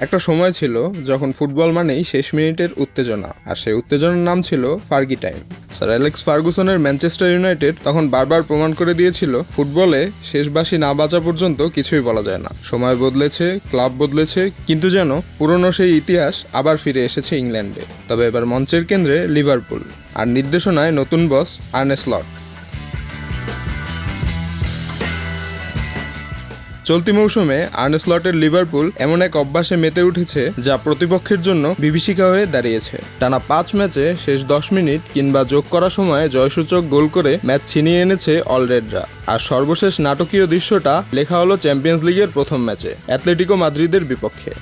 একটা সময় ছিল যখন ফুটবল মানেই শেষ মিনিটের উত্তেজনা, আর সেই উত্তেজনার নাম ছিল ফার্গি টাইম। স্যার অ্যালেক্স ফার্গুসনের ম্যানচেস্টার ইউনাইটেড তখন বারবার প্রমাণ করে দিয়েছিল ফুটবলে শেষ বাঁশি না বাজা পর্যন্ত কিছুই বলা যায় না। সময় বদলেছে, ক্লাব বদলেছে, কিন্তু যেন পুরনো সেই ইতিহাস আবার ফিরে এসেছে ইংল্যান্ডে। তবে এবার মঞ্চের কেন্দ্রে লিভারপুল, আর নির্দেশনায় নতুন বস আর্নে স্লট। চলতি মৌসুমে আর্নে স্লটের লিভারপুল এমন এক অভ্যাসে মেতে উঠেছে যা প্রতিপক্ষের জন্য বিভীষিকা হয়ে দাঁড়িয়েছে। টানা 5 ম্যাচে শেষ 10 মিনিট কিংবা যোগ করা সময়ে জয়সূচক গোল করে ম্যাচ ছিনিয়ে এনেছে অলরেডরা। আর সর্বশেষ নাটকীয় দৃশ্যটা লেখা হলো চ্যাম্পিয়ন্স লিগের প্রথম ম্যাচে অ্যাটলেটিকো মাদ্রিদের বিপক্ষে।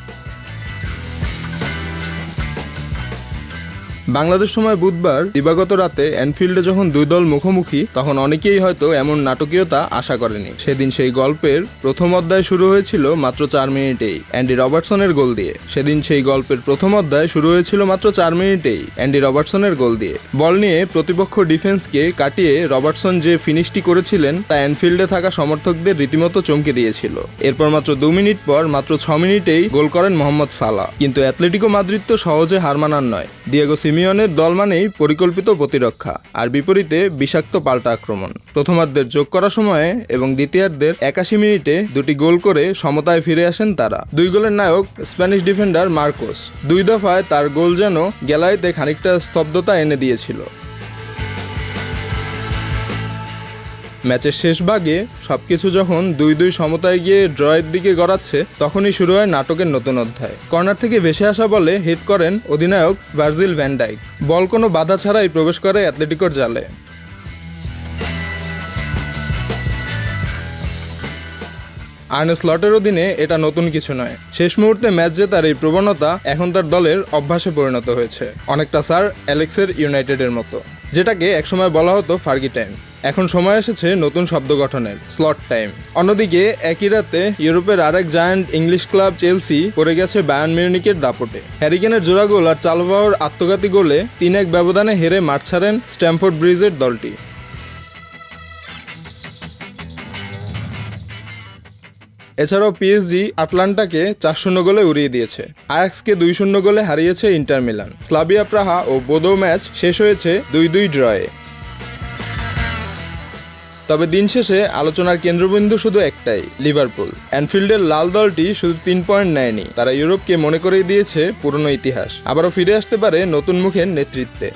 বাংলাদেশ সময় বুধবার দিবাগত রাতে অ্যানফিল্ডে যখন দুই দল মুখোমুখি, তখন অনেকেই হয়তো এমন নাটকীয়তা আশা করেনি। সেদিন সেই গল্পের প্রথম অধ্যায় শুরু হয়েছিল মাত্র 4 মিনিটেই অ্যান্ডি রবার্টসনের গোল দিয়ে। বল নিয়ে প্রতিপক্ষ ডিফেন্সকে কাটিয়ে রবার্টসন যে ফিনিশটি করেছিলেন তা অ্যানফিল্ডে থাকা সমর্থকদের রীতিমতো চমকে দিয়েছিল। এরপর মাত্র 2 মিনিট পর মাত্র 6 মিনিটেই গোল করেন মোহাম্মদ সালাহ। কিন্তু অ্যাটলেটিকো মাদ্রিদ তো সহজে হার মানার নয়। ডিয়েগো সিমিওনের দল মানেই পরিকল্পিত প্রতিরক্ষা, আর বিপরীতে বিষাক্ত পাল্টা আক্রমণ। প্রথমার্ধের যোগ করা সময়ে এবং দ্বিতীয়ার্ধের 81 মিনিটে 2টি গোল করে সমতায় ফিরে আসেন তারা। 2 গোলের নায়ক স্প্যানিশ ডিফেন্ডার মার্কোস। 2 দফায় তার গোল যেন গ্যালারিতে খানিকটা স্তব্ধতা এনে দিয়েছিল। ম্যাচের শেষ ভাগে সবকিছু যখন 2-2 সমতায় গিয়ে ড্রয়ের দিকে গড়াচ্ছে, তখনই শুরু হয় নাটকের নতুন অধ্যায়। কর্নার থেকে ভেসে আসা বলে হিট করেন অধিনায়ক ভার্জিল ভ্যান ডাইক। বল কোনো বাধা ছাড়াই প্রবেশ করে অ্যাটলেটিকোর জালে। আর্নে স্লটের অধীনে এটা নতুন কিছু নয়। শেষ মুহূর্তে ম্যাচ জেতার এই প্রবণতা এখন তার দলের অভ্যাসে পরিণত হয়েছে, অনেকটা স্যার অ্যালেক্সের ইউনাইটেডের মতো, যেটাকে একসময় বলা হতো ফার্গি টাইম। এখন সময় এসেছে নতুন শব্দ গঠনের, স্লট টাইম। অন্যদিকে একই রাতে ইউরোপের আরেক জায়ান্ট ইংলিশ ক্লাব চেলসি পড়ে গেছে বায়ার্ন মিউনিখের দাপটে। হ্যারি কেনের জোড়া গোল আর চালবাওর আত্মঘাতী গোলে 3-1 ব্যবধানে হেরে মাঠ ছাড়েন স্ট্যামফোর্ড ব্রিজের দলটি। এছাড়াও পিএসজি আটলান্টাকে 4-0 গোলে উড়িয়ে দিয়েছে। আয়াক্সকে 2-0 গোলে হারিয়েছে ইন্টার মিলান। স্লাভিয়া প্রাহা ও বোদো ম্যাচ শেষ হয়েছে 2-2 ড্রয়ে। তবে দিন শেষে আলোচনার কেন্দ্রবিন্দু শুধু একটাই, লিভারপুল। অ্যানফিল্ডের লাল দলটি শুধু 3 পয়েন্ট নেয়নি, তারা ইউরোপকে মনে করিয়ে দিয়েছে পুরনো ইতিহাস আবারও ফিরে আসতে পারে নতুন মুখের নেতৃত্বে।